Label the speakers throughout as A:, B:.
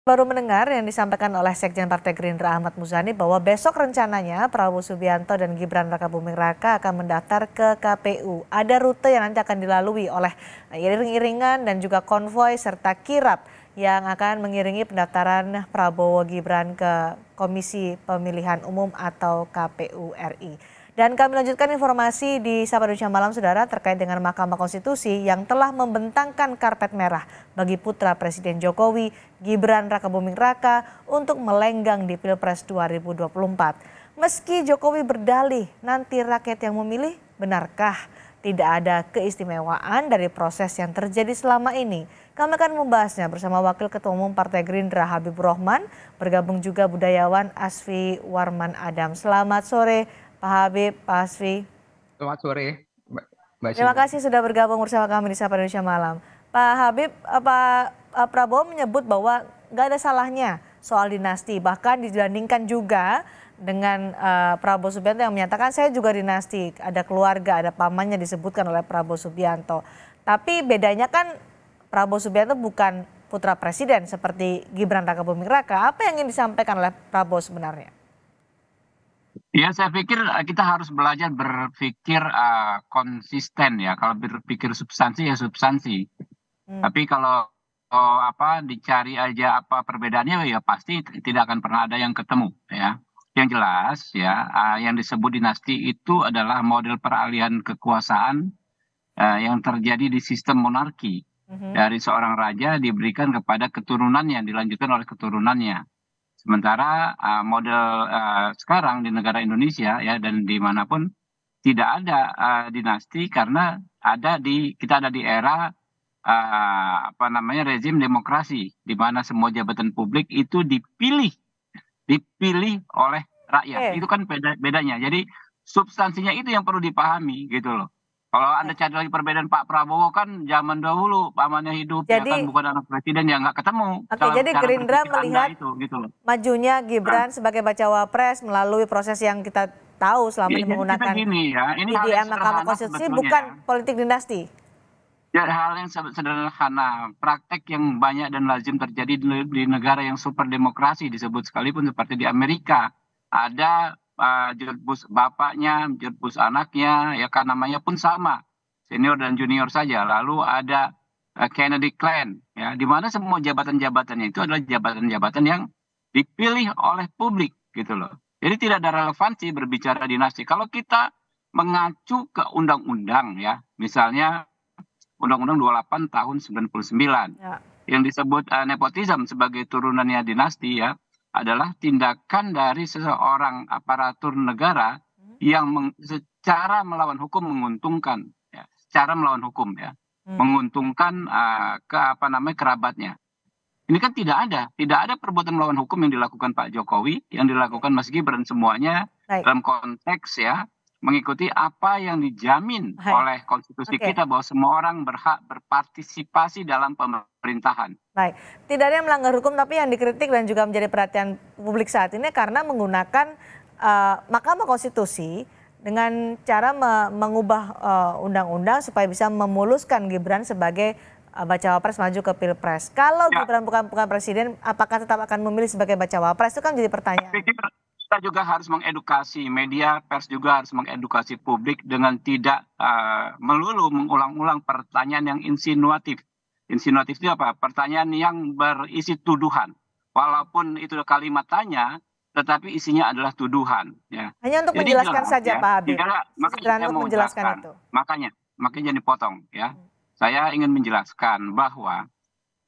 A: Baru mendengar yang disampaikan oleh Sekjen Partai Gerindra Ahmad Muzani bahwa besok rencananya Prabowo Subianto dan Gibran Rakabuming Raka akan mendaftar ke KPU. Ada rute yang nanti akan dilalui oleh iring-iringan dan juga konvoi serta kirap yang akan mengiringi pendaftaran Prabowo Gibran ke Komisi Pemilihan Umum atau KPU RI. Dan kami lanjutkan informasi di Sapa Indonesia Malam, Saudara, terkait dengan Mahkamah Konstitusi yang telah membentangkan karpet merah bagi putra Presiden Jokowi, Gibran Rakabuming Raka, untuk melenggang di Pilpres 2024. Meski Jokowi berdalih nanti rakyat yang memilih, benarkah tidak ada keistimewaan dari proses yang terjadi selama ini? Kami akan membahasnya bersama Wakil Ketua Umum Partai Gerindra Habibur Rahman, bergabung juga budayawan Asfi Warman Adam. Selamat sore Pak Habib, Pak Asfi.
B: Selamat sore, Mbak
A: Terima
B: Sheila.
A: kasih sudah bergabung bersama kami di Sapa Indonesia Malam. Pak Habib, Pak Prabowo menyebut bahwa nggak ada salahnya soal dinasti. Bahkan dibandingkan juga dengan Prabowo Subianto yang menyatakan saya juga dinasti. Ada keluarga, ada pamannya disebutkan oleh Prabowo Subianto. Tapi bedanya kan Prabowo Subianto bukan putra presiden seperti Gibran Rakabuming Raka. Apa yang ingin disampaikan oleh Prabowo sebenarnya?
C: Ya, saya pikir kita harus belajar berpikir konsisten ya. Kalau berpikir substansi ya substansi.
A: Hmm.
C: Tapi kalau dicari aja apa perbedaannya ya pasti tidak akan pernah ada yang ketemu ya. Yang jelas ya, yang disebut dinasti itu adalah model peralihan kekuasaan yang terjadi di sistem monarki.
A: Mhm.
C: Dari seorang raja diberikan kepada keturunannya, dilanjutkan oleh keturunannya. Sementara model sekarang di negara Indonesia ya dan dimanapun tidak ada dinasti karena kita ada di era rezim demokrasi di mana semua jabatan publik itu dipilih oleh rakyat.
A: Oke.
C: Itu kan bedanya. Jadi substansinya itu yang perlu dipahami gitu loh. Kalau Anda cari lagi perbedaan Pak Prabowo kan zaman dahulu pamannya hidup ya kan
A: Jadi,
C: bukan anak presiden ya nggak ketemu
A: oke, jadi
C: cara
A: Gerindra
C: berpikir Anda
A: melihat
C: itu gitu loh.
A: majunya
C: Nah,
A: Gibran sebagai bacawa pres melalui proses yang kita tahu selama
C: ya,
A: ini
C: jadi kita
A: menggunakan
C: gini ya, ini hal yang
A: PDM Mahkamah
C: sederhana
A: Konstitusi
C: sebetulnya.
A: bukan politik dinasti.
C: Ya, hal yang sederhana, praktek yang banyak dan lazim terjadi di negara yang super demokrasi disebut sekalipun seperti di Amerika. Ada jurubus bapaknya, jurubus anaknya, ya kan namanya pun sama, senior dan junior saja. Lalu ada Kennedy Clan, ya, di mana semua jabatan-jabatannya itu adalah jabatan-jabatan yang dipilih oleh publik, gitu loh. Jadi tidak ada relevansi berbicara dinasti. Kalau kita mengacu ke undang-undang, ya, misalnya Undang-Undang 28 tahun 99
A: Ya.
C: yang disebut nepotisme sebagai turunannya dinasti ya adalah tindakan dari seseorang aparatur negara yang secara melawan hukum menguntungkan ya, secara melawan hukum ya
A: Hmm.
C: menguntungkan kerabatnya. Ini kan tidak ada perbuatan melawan hukum yang dilakukan Pak Jokowi, yang
A: Oke.
C: dilakukan Mas Gibran semuanya
A: Baik,
C: dalam konteks ya mengikuti apa yang dijamin
A: baik.
C: oleh konstitusi
A: Oke,
C: kita bahwa semua orang berhak berpartisipasi dalam pemerintahan.
A: baik. Tidak ada yang melanggar hukum tapi yang dikritik dan juga menjadi perhatian publik saat ini karena menggunakan Mahkamah Konstitusi dengan cara mengubah undang-undang supaya bisa memuluskan Gibran sebagai bacawa pres maju ke Pilpres. Kalau
C: Ya,
A: Gibran bukan presiden, apakah tetap akan memilih sebagai bacawa pres? Itu kan jadi
C: saya
A: pertanyaan.
C: pikir kita juga harus mengedukasi media, pers juga harus mengedukasi publik dengan tidak melulu mengulang-ulang pertanyaan yang insinuatif. Insinuatif itu apa? Pertanyaan yang berisi tuduhan. Walaupun itu kalimat tanya, tetapi isinya adalah tuduhan. Ya.
A: Hanya untuk
C: Jadi
A: menjelaskan
C: jelas
A: saja
C: ya,
A: Pak Habib.
C: makanya
A: Sesederhana
C: saya
A: untuk
C: mau
A: menjelaskan
C: jelaskan.
A: itu.
C: Makanya jangan dipotong ya. Saya ingin menjelaskan bahwa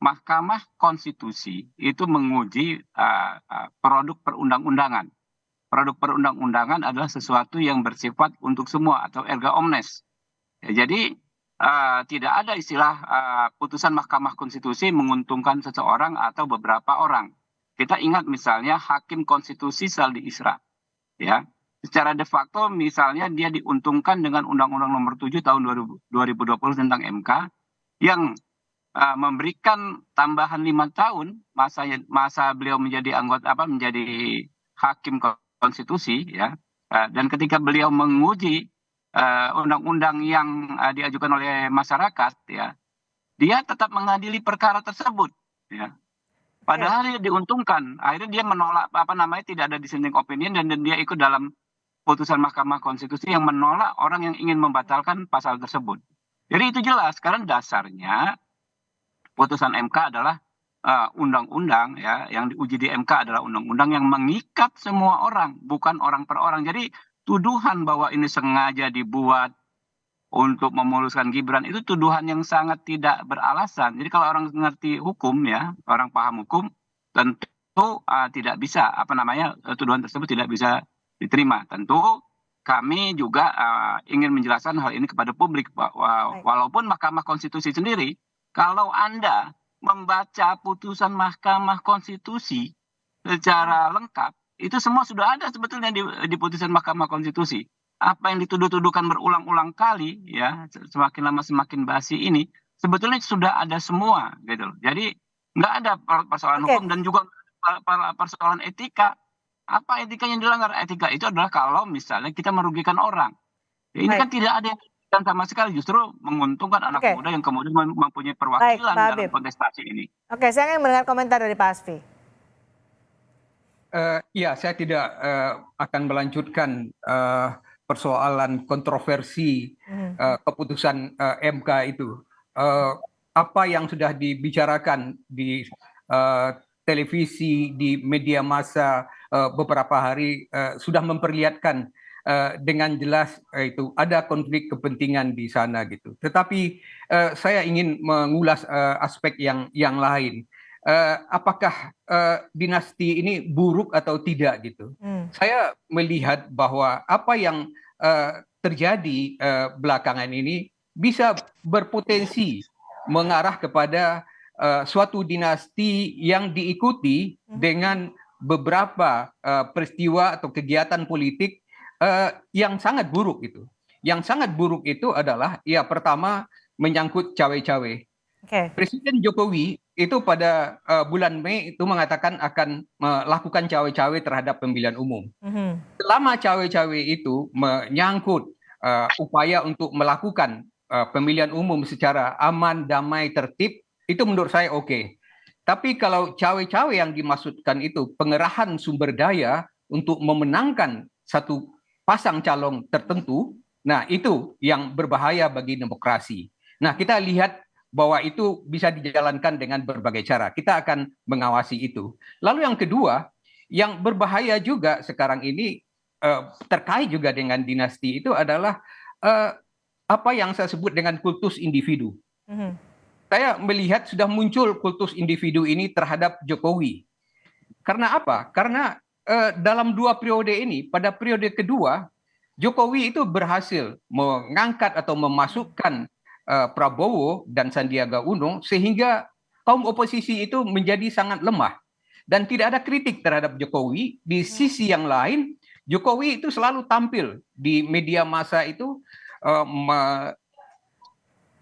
C: Mahkamah Konstitusi itu menguji produk perundang-undangan. Produk perundang-undangan adalah sesuatu yang bersifat untuk semua atau erga omnes. Ya, jadi tidak ada istilah putusan Mahkamah Konstitusi menguntungkan seseorang atau beberapa orang. Kita ingat misalnya Hakim Konstitusi Saldi Isra, ya. Secara de facto misalnya dia diuntungkan dengan Undang-Undang Nomor 7 tahun 2020 tentang MK yang memberikan tambahan 5 tahun masa beliau menjadi menjadi hakim konstitusi ya. Dan ketika beliau menguji undang-undang yang diajukan oleh masyarakat ya, dia tetap mengadili perkara tersebut ya. Padahal dia diuntungkan. Akhirnya dia menolak tidak ada dissenting opinion dan dia ikut dalam putusan Mahkamah Konstitusi yang menolak orang yang ingin membatalkan pasal tersebut. Jadi itu jelas karena dasarnya putusan MK adalah undang-undang ya yang diuji di MK adalah undang-undang yang mengikat semua orang, bukan orang per orang. Jadi tuduhan bahwa ini sengaja dibuat untuk memuluskan Gibran itu tuduhan yang sangat tidak beralasan. Jadi kalau orang ngerti hukum ya, orang paham hukum, tentu tidak bisa tuduhan tersebut tidak bisa diterima. Tentu kami juga ingin menjelaskan hal ini kepada publik bahwa walaupun Mahkamah Konstitusi sendiri, kalau Anda membaca putusan Mahkamah Konstitusi secara lengkap, itu semua sudah ada sebetulnya di putusan Mahkamah Konstitusi. Apa yang dituduh-tuduhkan berulang-ulang kali ya semakin lama semakin basi ini sebetulnya sudah ada semua gitu. Jadi nggak ada persoalan hukum dan juga persoalan etika. Apa etika yang dilanggar? Etika itu adalah kalau misalnya kita merugikan orang. Ya, ini kan tidak ada yang dirugikan sama sekali, justru menguntungkan anak muda yang kemudian mempunyai perwakilan dalam kontestasi ini.
A: Oke, saya ingin mendengar komentar dari Pak Asfi.
B: Ya, saya tidak akan melanjutkan persoalan kontroversi keputusan MK itu. Apa yang sudah dibicarakan di televisi, di media massa beberapa hari sudah memperlihatkan dengan jelas itu ada konflik kepentingan di sana gitu. Tetapi saya ingin mengulas aspek yang lain. Apakah dinasti ini buruk atau tidak gitu? Saya melihat bahwa apa yang terjadi belakangan ini bisa berpotensi mengarah kepada suatu dinasti yang diikuti dengan beberapa peristiwa atau kegiatan politik yang sangat buruk itu. Yang sangat buruk itu adalah ya pertama menyangkut cawe-cawe. Presiden Jokowi itu pada bulan Mei itu mengatakan akan melakukan cawe-cawe terhadap pemilihan umum. Selama cawe-cawe itu menyangkut upaya untuk melakukan pemilihan umum secara aman, damai, tertib, itu menurut saya oke. Tapi kalau cawe-cawe yang dimaksudkan itu pengerahan sumber daya untuk memenangkan satu pasang calon tertentu, nah itu yang berbahaya bagi demokrasi. Nah kita lihat bahwa itu bisa dijalankan dengan berbagai cara. Kita akan mengawasi itu. Lalu yang kedua, yang berbahaya juga sekarang ini terkait juga dengan dinasti itu adalah apa yang saya sebut dengan kultus individu. Saya melihat sudah muncul kultus individu ini terhadap Jokowi. Karena apa? Karena dalam 2 periode ini, pada periode kedua, Jokowi itu berhasil mengangkat atau memasukkan Prabowo dan Sandiaga Uno sehingga kaum oposisi itu menjadi sangat lemah dan tidak ada kritik terhadap Jokowi. Di sisi yang lain, Jokowi itu selalu tampil di media massa itu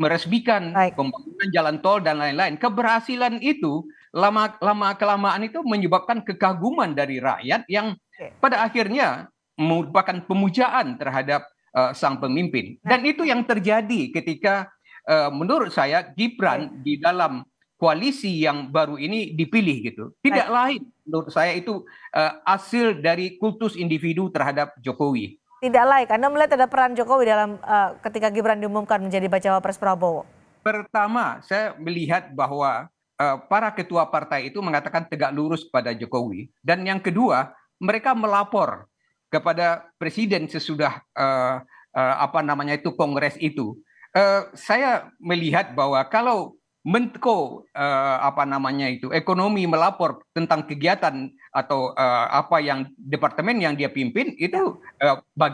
B: meresmikan pembangunan jalan tol dan lain-lain. Keberhasilan itu lama kelamaan itu menyebabkan kekaguman dari rakyat yang pada akhirnya merupakan pemujaan terhadap sang pemimpin. Dan itu yang terjadi ketika menurut saya Gibran di dalam koalisi yang baru ini dipilih gitu. Tidak lain menurut saya itu hasil dari kultus individu terhadap Jokowi.
A: Tidak lain, Anda melihat ada peran Jokowi dalam ketika Gibran diumumkan menjadi bacawa pres Prabowo?
B: Pertama, saya melihat bahwa para ketua partai itu mengatakan tegak lurus pada Jokowi. Dan yang kedua, mereka melapor kepada presiden sesudah kongres itu. Saya melihat bahwa kalau Menko ekonomi melapor tentang kegiatan atau apa yang departemen yang dia pimpin itu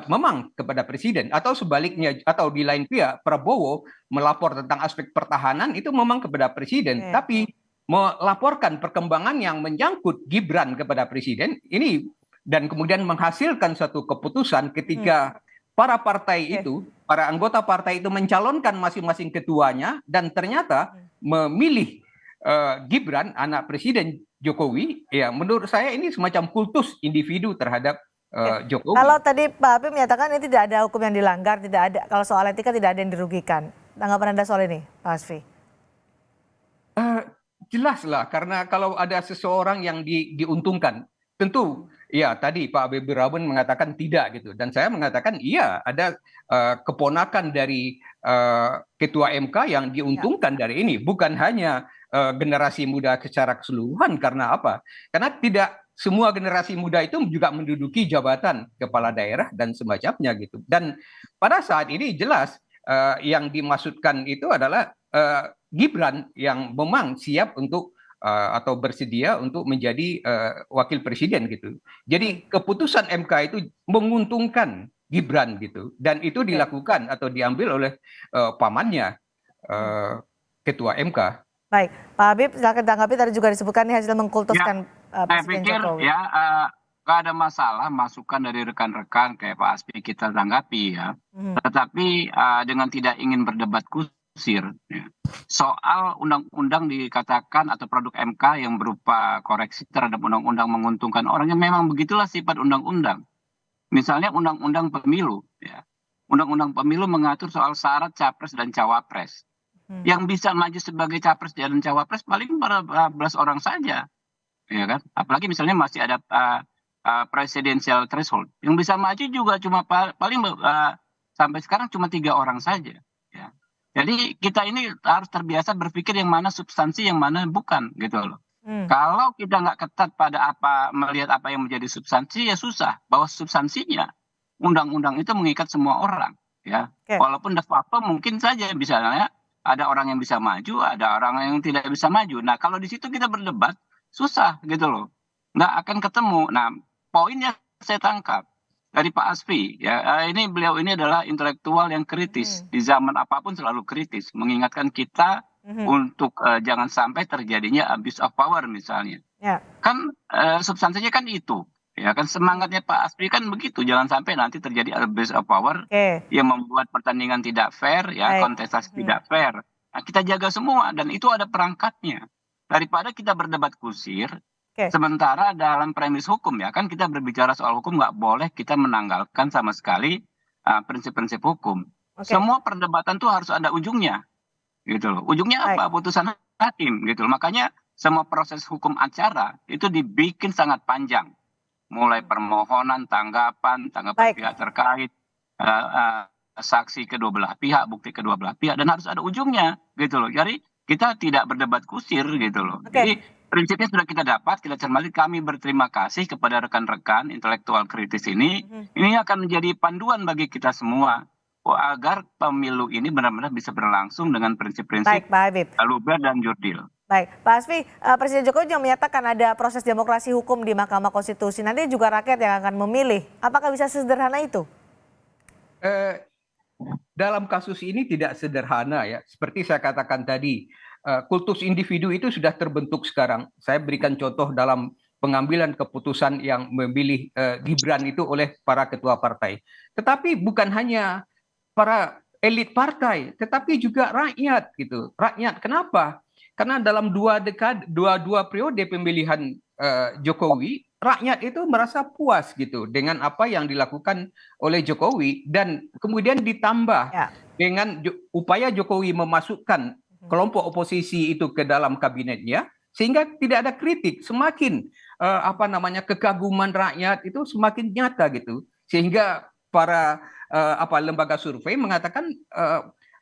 B: memang kepada presiden, atau sebaliknya, atau di lain pihak Prabowo melapor tentang aspek pertahanan itu memang kepada presiden. Tapi melaporkan perkembangan yang menyangkut Gibran kepada presiden ini dan kemudian menghasilkan suatu keputusan ketika para partai itu, para anggota partai itu mencalonkan masing-masing ketuanya dan ternyata memilih Gibran, anak Presiden Jokowi, ya menurut saya ini semacam kultus individu terhadap Jokowi.
A: Kalau tadi Pak Habib menyatakan ini tidak ada hukum yang dilanggar, tidak ada, kalau soal etika tidak ada yang dirugikan. Tanggapan Anda soal ini, Pak Asfi?
B: jelaslah, karena kalau ada seseorang yang diuntungkan, tentu ya tadi Pak Habibur Rahman mengatakan tidak gitu, dan saya mengatakan iya, ada keponakan dari Ketua MK yang diuntungkan dari ini, bukan hanya generasi muda secara keseluruhan. Karena apa? Karena tidak semua generasi muda itu juga menduduki jabatan kepala daerah dan semacamnya gitu. Dan pada saat ini jelas yang dimaksudkan itu adalah Gibran yang memang siap untuk atau bersedia untuk menjadi wakil presiden gitu. Jadi keputusan MK itu menguntungkan Gibran gitu, dan itu dilakukan atau diambil oleh pamannya Ketua MK.
A: Baik, Pak Habib, silakan tanggapi. Tadi juga disebutkan ini hasil mengkultuskan
C: Saya
A: Presiden
C: pikir
A: Jokowi.
C: ya nggak ada masalah masukan dari rekan-rekan kayak Pak Aspi kita tanggapi ya. Tetapi dengan tidak ingin berdebat kusir ya. Soal undang-undang dikatakan atau produk MK yang berupa koreksi terhadap undang-undang menguntungkan orang, yang memang begitulah sifat undang-undang. Misalnya undang-undang pemilu ya. Undang-undang pemilu mengatur soal syarat capres dan cawapres. Yang bisa maju sebagai capres dan cawapres paling 14 orang saja, ya kan? Apalagi misalnya masih ada presidential threshold. Yang bisa maju juga cuma paling sampai sekarang cuma 3 orang saja. Ya. Jadi kita ini harus terbiasa berpikir yang mana substansi, yang mana bukan, gitu loh. Kalau kita nggak ketat pada melihat apa yang menjadi substansi, ya susah. Bahwa substansinya undang-undang itu mengikat semua orang, ya. Walaupun de facto mungkin saja misalnya ada orang yang bisa maju, ada orang yang tidak bisa maju. Nah, kalau di situ kita berdebat, susah gitu loh. Nggak akan ketemu. Nah, poin yang saya tangkap dari Pak Asfi, ya, beliau ini adalah intelektual yang kritis. Di zaman apapun selalu kritis. Mengingatkan kita untuk jangan sampai terjadinya abuse of power misalnya. Kan substansinya kan itu. Ya kan semangatnya Pak Aspi kan begitu, jangan sampai nanti terjadi abuse of power yang membuat pertandingan tidak fair, ya kontestasi tidak fair. Nah, kita jaga semua dan itu ada perangkatnya. Daripada kita berdebat kusir, sementara dalam premis hukum ya kan kita berbicara soal hukum, nggak boleh kita menanggalkan sama sekali prinsip-prinsip hukum. Semua perdebatan tuh harus ada ujungnya, gitu loh. Ujungnya apa? Putusan hakim, gitu loh. Makanya semua proses hukum acara itu dibikin sangat panjang. Mulai permohonan, tanggapan pihak terkait, saksi kedua belah pihak, bukti kedua belah pihak, dan harus ada ujungnya, gitu loh. Jadi kita tidak berdebat kusir, gitu loh. Jadi prinsipnya sudah kita dapat, kita cermati. Kami berterima kasih kepada rekan-rekan intelektual kritis ini. Ini akan menjadi panduan bagi kita semua agar pemilu ini benar-benar bisa berlangsung dengan prinsip-prinsip luber dan jurdil.
A: Baik, Pak Asfi, Presiden Jokowi juga menyatakan ada proses demokrasi hukum di Mahkamah Konstitusi. Nanti juga rakyat yang akan memilih. Apakah bisa sesederhana itu?
B: Dalam kasus ini tidak sederhana ya. Seperti saya katakan tadi, kultus individu itu sudah terbentuk sekarang. Saya berikan contoh dalam pengambilan keputusan yang memilih Gibran itu oleh para ketua partai. Tetapi bukan hanya para elit partai, tetapi juga rakyat gitu. Rakyat, kenapa? Karena dalam dua periode pemilihan Jokowi, rakyat itu merasa puas gitu dengan apa yang dilakukan oleh Jokowi, dan kemudian ditambah dengan upaya Jokowi memasukkan kelompok oposisi itu ke dalam kabinetnya, sehingga tidak ada kritik. Semakin kekaguman rakyat itu semakin nyata gitu, sehingga para lembaga survei mengatakan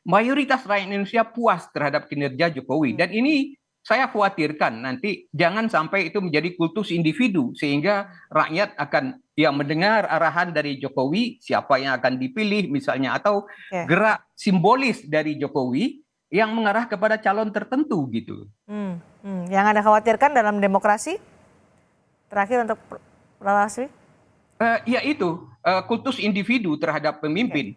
B: mayoritas rakyat Indonesia puas terhadap kinerja Jokowi. Dan ini saya khawatirkan nanti jangan sampai itu menjadi kultus individu, sehingga rakyat akan mendengar arahan dari Jokowi, siapa yang akan dipilih misalnya, atau gerak simbolis dari Jokowi yang mengarah kepada calon tertentu gitu.
A: Yang Anda khawatirkan dalam demokrasi? Terakhir untuk Pak Asfi?
B: Ya itu, kultus individu terhadap pemimpin.